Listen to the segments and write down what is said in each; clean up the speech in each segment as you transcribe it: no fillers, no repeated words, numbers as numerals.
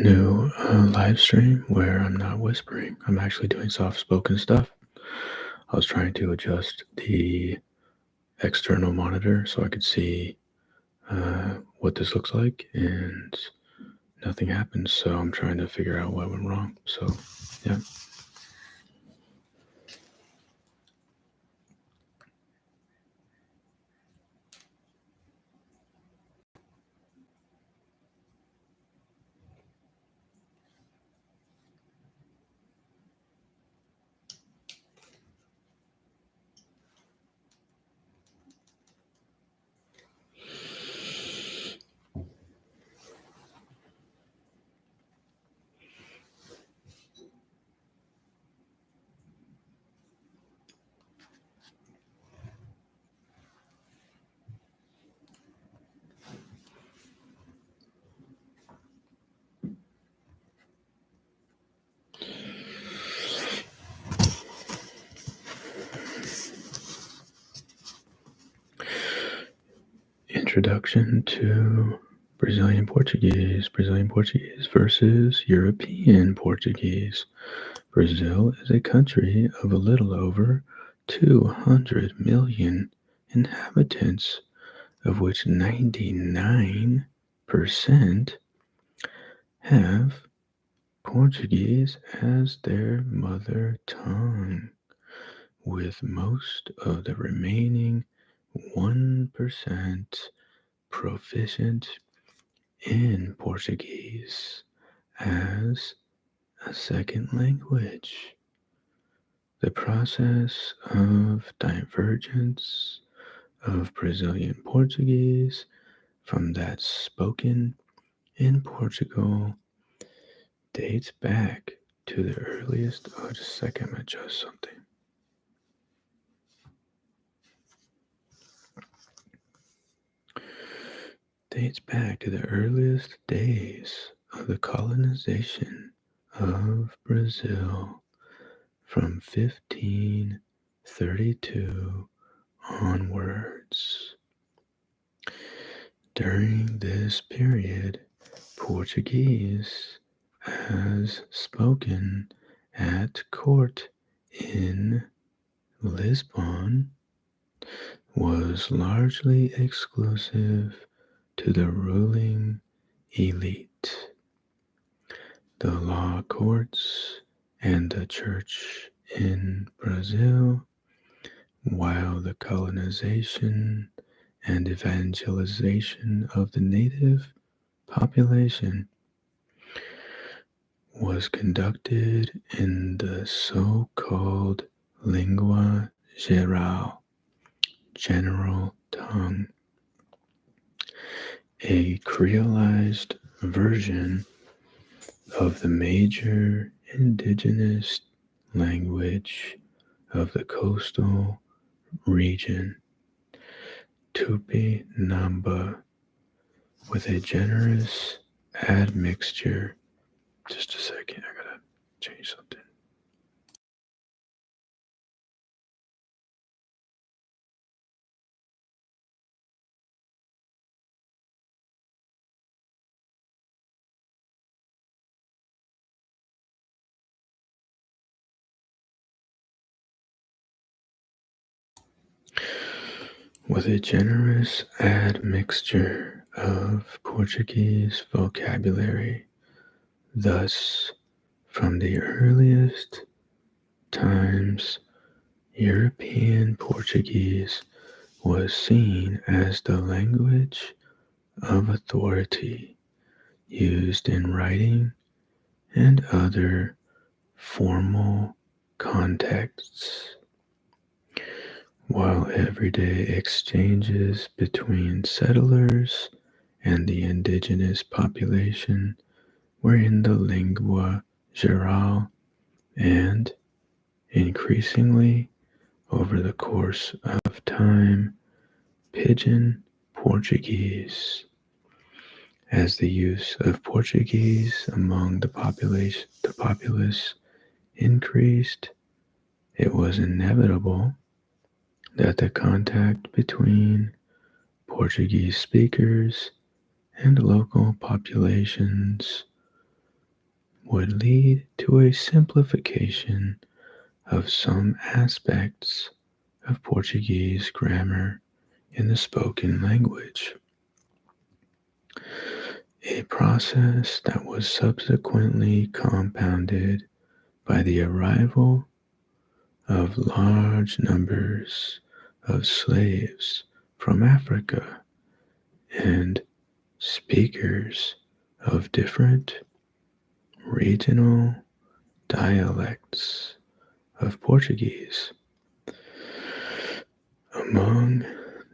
new live stream where I'm not whispering. I'm actually doing soft spoken stuff. I was trying to adjust the external monitor so I could see what this looks like, and nothing happened. So I'm trying to figure out what went wrong. So, yeah. Introduction to Brazilian Portuguese. Brazilian Portuguese versus European Portuguese. Brazil is a country of a little over 200 million inhabitants, of which 99% have Portuguese as their mother tongue, with most of the remaining 1% proficient in Portuguese as a second language. The process of divergence of Brazilian Portuguese from that spoken in Portugal dates back to the earliest. Oh, just a second, I'm adjust something. Dates back to the earliest days of the colonization of Brazil from 1532 onwards. During this period, Portuguese, as spoken at court in Lisbon, was largely exclusive to the ruling elite, the law courts, and the church in Brazil, while the colonization and evangelization of the native population was conducted in the so-called lingua geral, general tongue, a creolized version of the major indigenous language of the coastal region, Tupi-Namba, with a generous admixture. Just a second, I gotta change something. With a generous admixture of Portuguese vocabulary, thus, from the earliest times, European Portuguese was seen as the language of authority used in writing and other formal contexts, while everyday exchanges between settlers and the indigenous population were in the lingua geral and, increasingly over the course of time, pidgin Portuguese. As the use of Portuguese among the populace increased, it was inevitable that the contact between Portuguese speakers and local populations would lead to a simplification of some aspects of Portuguese grammar in the spoken language, a process that was subsequently compounded by the arrival of large numbers of slaves from Africa and speakers of different regional dialects of Portuguese. Among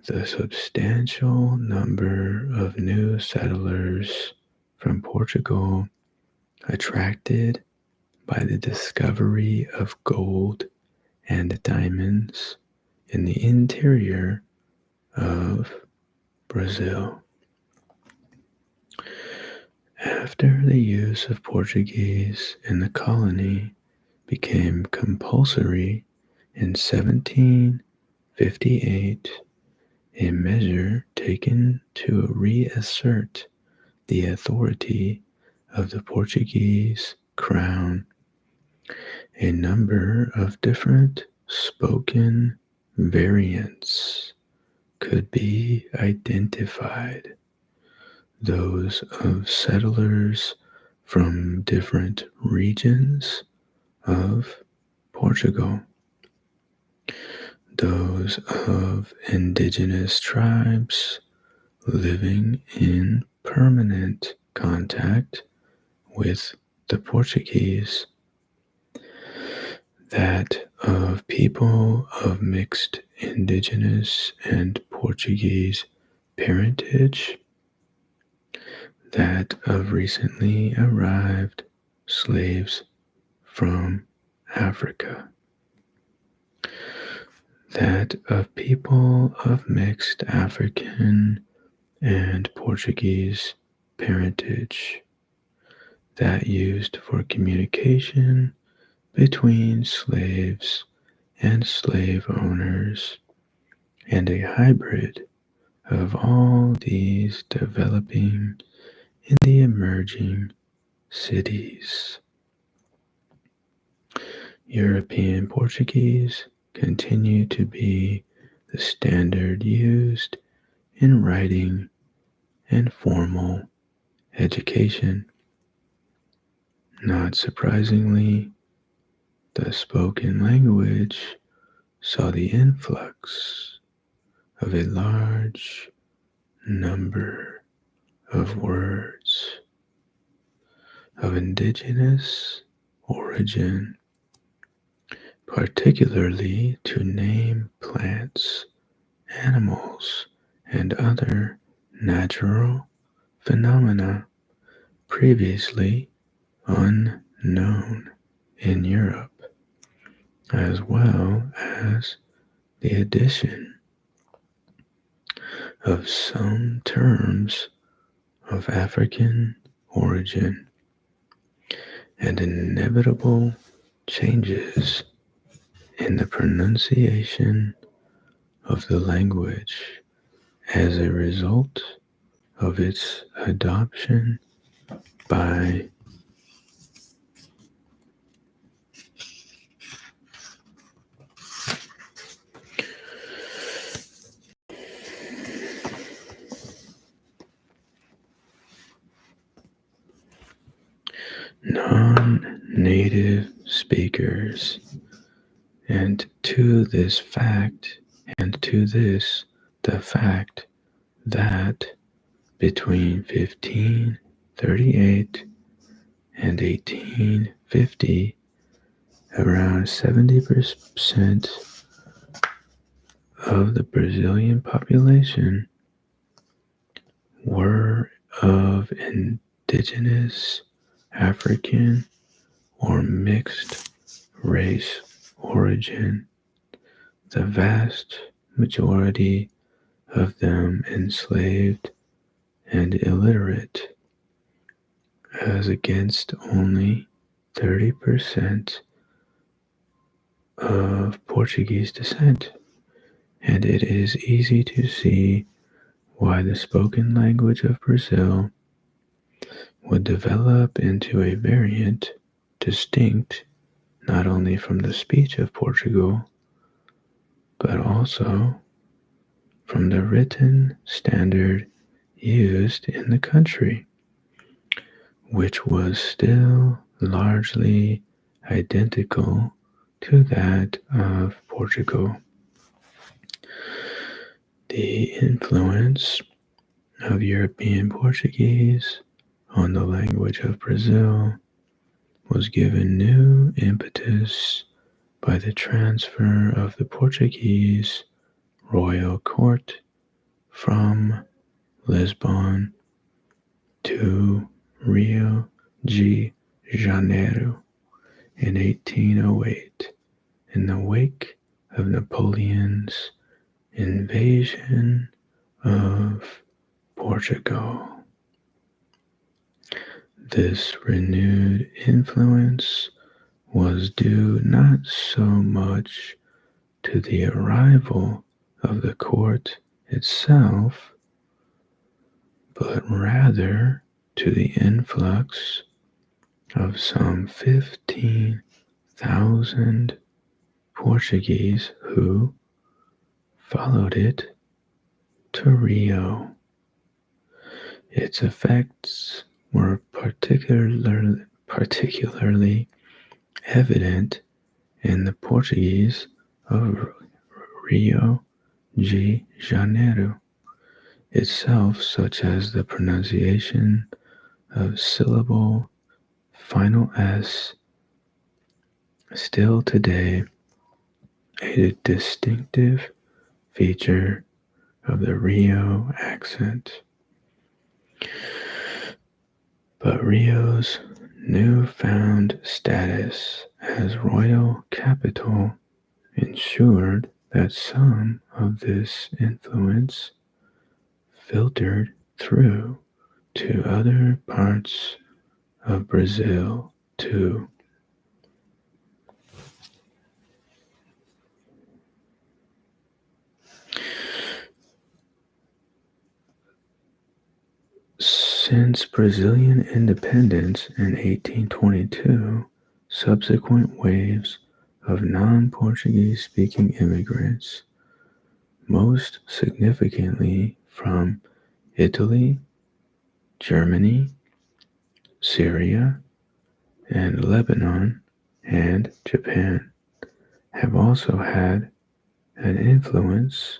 the substantial number of new settlers from Portugal attracted by the discovery of gold and diamonds in the interior of Brazil. After the use of Portuguese in the colony became compulsory in 1758, a measure taken to reassert the authority of the Portuguese crown, a number of different spoken variants could be identified, those of settlers from different regions of Portugal, those of indigenous tribes living in permanent contact with the Portuguese, that of people of mixed indigenous and Portuguese parentage, that of recently arrived slaves from Africa, that of people of mixed African and Portuguese parentage, that used for communication between slaves and slave owners, and a hybrid of all these developing in the emerging cities. European Portuguese continue to be the standard used in writing and formal education. Not surprisingly, the spoken language saw the influx of a large number of words of indigenous origin, particularly to name plants, animals, and other natural phenomena previously unknown in Europe, as well as the addition of some terms of African origin and inevitable changes in the pronunciation of the language as a result of its adoption by non-native speakers, and to this the fact that between 1538 and 1850, around 70% of the Brazilian population were of indigenous African or mixed race origin, the vast majority of them enslaved and illiterate, as against only 30% of Portuguese descent. And it is easy to see why the spoken language of Brazil would develop into a variant distinct not only from the speech of Portugal, but also from the written standard used in the country, which was still largely identical to that of Portugal. The influence of European Portuguese on the language of Brazil was given new impetus by the transfer of the Portuguese royal court from Lisbon to Rio de Janeiro in 1808 in the wake of Napoleon's invasion of Portugal. This renewed influence was due not so much to the arrival of the court itself, but rather to the influx of some 15,000 Portuguese who followed it to Rio. Its effects were particularly evident in the Portuguese of Rio de Janeiro itself, such as the pronunciation of syllable final S, still today a distinctive feature of the Rio accent. But Rio's newfound status as royal capital ensured that some of this influence filtered through to other parts of Brazil too. Since Brazilian independence in 1822, subsequent waves of non-Portuguese speaking immigrants, most significantly from Italy, Germany, Syria, and Lebanon, and Japan, have also had an influence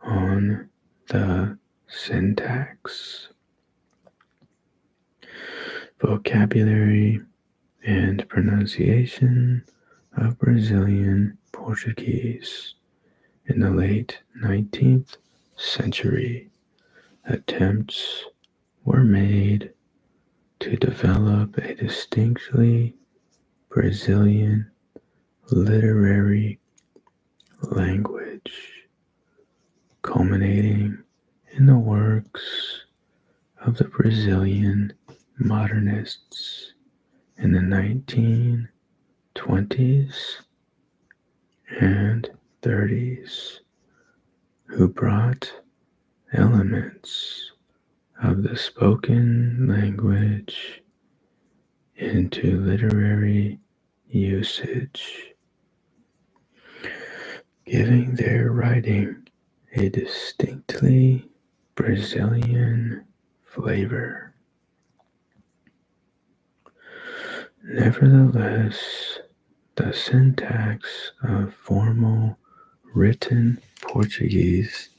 on the syntax, vocabulary, and pronunciation of Brazilian Portuguese. In the late 19th century, attempts were made to develop a distinctly Brazilian literary language, culminating in the works of the Brazilian modernists in the 1920s and 30s, who brought elements of the spoken language into literary usage, giving their writing a distinctly Brazilian flavor. Nevertheless, the syntax of formal written Portuguese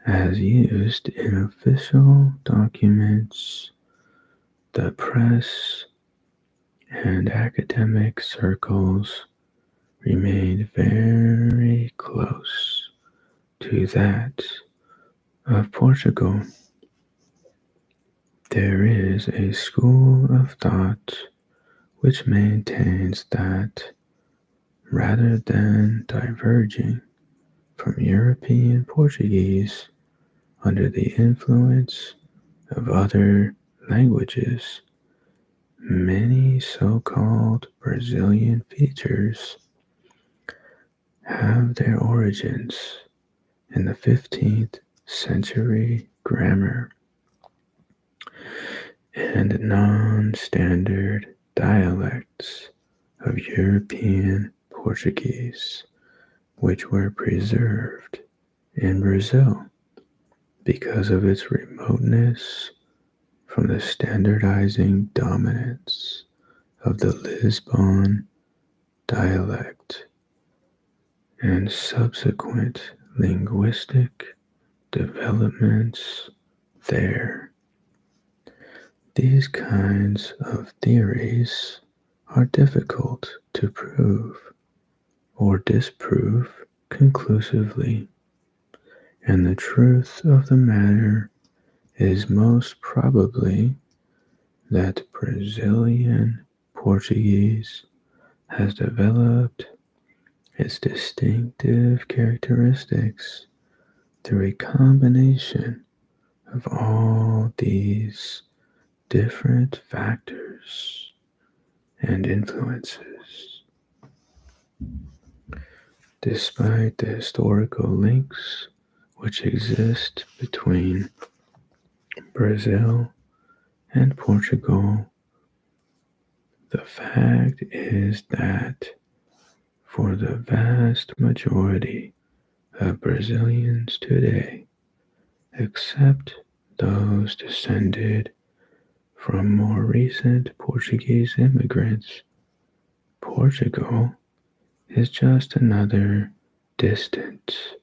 as used in official documents, the press, and academic circles remained very close to that of Portugal. There is a school of thought which maintains that rather than diverging from European Portuguese under the influence of other languages, many so-called Brazilian features have their origins in the 15th century grammar and non-standard dialects of European Portuguese, which were preserved in Brazil because of its remoteness from the standardizing dominance of the Lisbon dialect and subsequent linguistic developments there. These kinds of theories are difficult to prove or disprove conclusively, and the truth of the matter is most probably that Brazilian Portuguese has developed its distinctive characteristics through a combination of all these different factors and influences. Despite the historical links which exist between Brazil and Portugal, the fact is that for the vast majority of Brazilians today, except those descended from more recent Portuguese immigrants, Portugal is just another distant,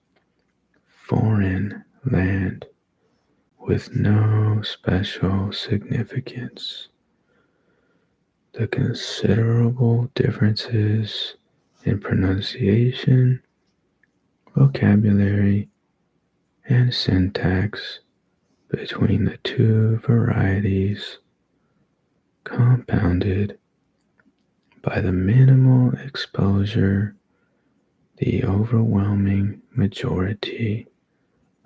foreign land with no special significance. The considerable differences in pronunciation, vocabulary, and syntax between the two varieties, compounded by the minimal exposure the overwhelming majority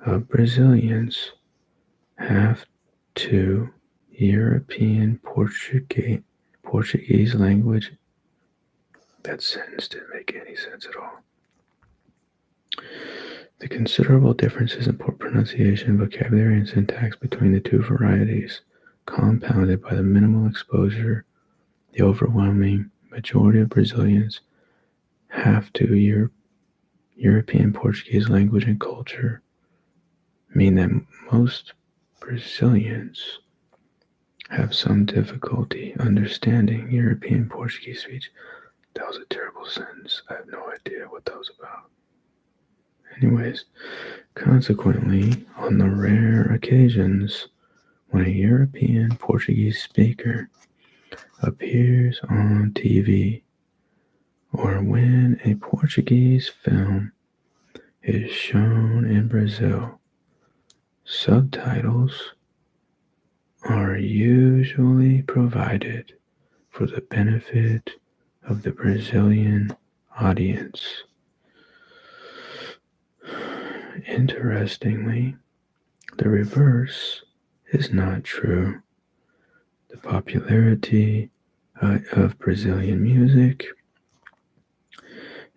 of Brazilians have to European Portuguese language. That sentence didn't make any sense at all. The considerable differences in pronunciation, vocabulary, and syntax between the two varieties, compounded by the minimal exposure the overwhelming majority of Brazilians have to European Portuguese language and culture, mean that most Brazilians have some difficulty understanding European Portuguese speech. That was a terrible sentence. I have no idea what that was about. Anyways, consequently, on the rare occasions when a European Portuguese speaker appears on TV, or when a Portuguese film is shown in Brazil, subtitles are usually provided for the benefit of the Brazilian audience. Interestingly, the reverse is not true. The popularity of Brazilian music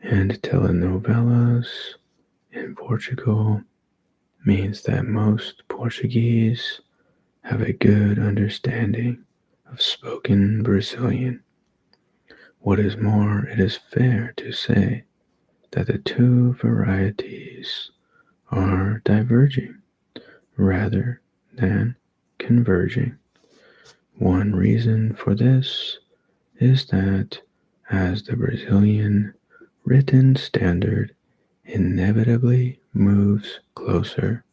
and telenovelas in Portugal means that most Portuguese have a good understanding of spoken Brazilian. What is more, it is fair to say that the two varieties are diverging rather than converging. One reason for this is that as the Brazilian written standard inevitably moves closer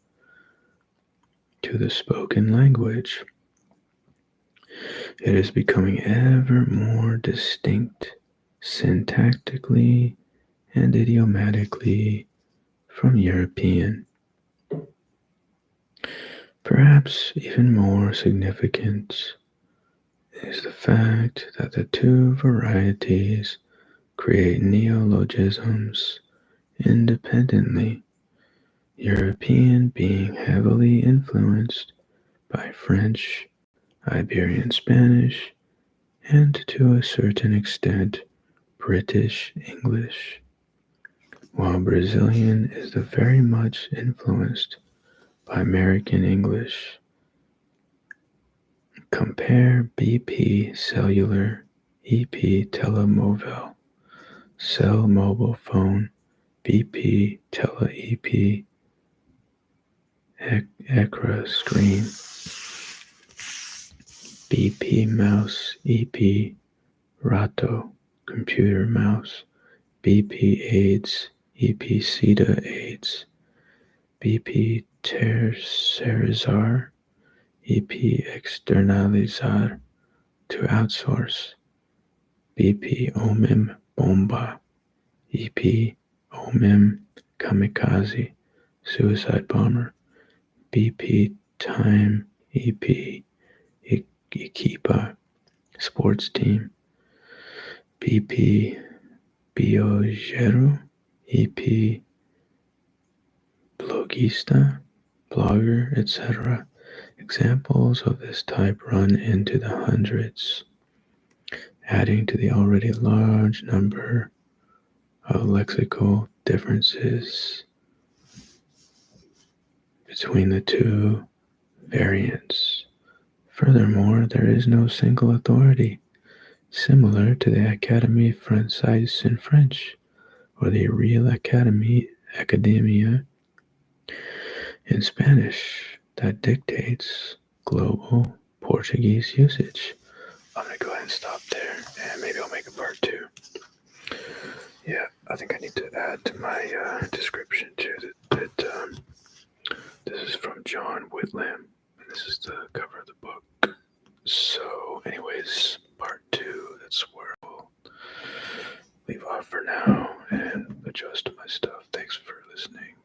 to the spoken language, it is becoming ever more distinct syntactically and idiomatically from European. Perhaps even more significant is the fact that the two varieties create neologisms independently, European being heavily influenced by French, Iberian Spanish, and to a certain extent British English, while Brazilian is very much influenced by American English. Compare BP cellular, EP telemobile, cell mobile phone, BP tele EP ECRA screen, BP mouse, EP Rato computer mouse, BP AIDS, EP CETA AIDS, BP tercerizar, EP externalizar to outsource, BP omim bomba, EP omim kamikaze suicide bomber, BP time, EP Equipa sports team, BP Biogero, EP blogista, blogger, etc. Examples of this type run into the hundreds, adding to the already large number of lexical differences between the two variants. Furthermore, there is no single authority, similar to the Académie Française in French, or the Real Academia in Spanish, that dictates global Portuguese usage. I'm going to go ahead and stop there, and maybe I'll make a part two. Yeah, I think I need to add to my description too that this is from John Whitlam, and this is the cover of the book. So, anyways, part two, that's where I'll leave off for now and adjust my stuff. Thanks for listening.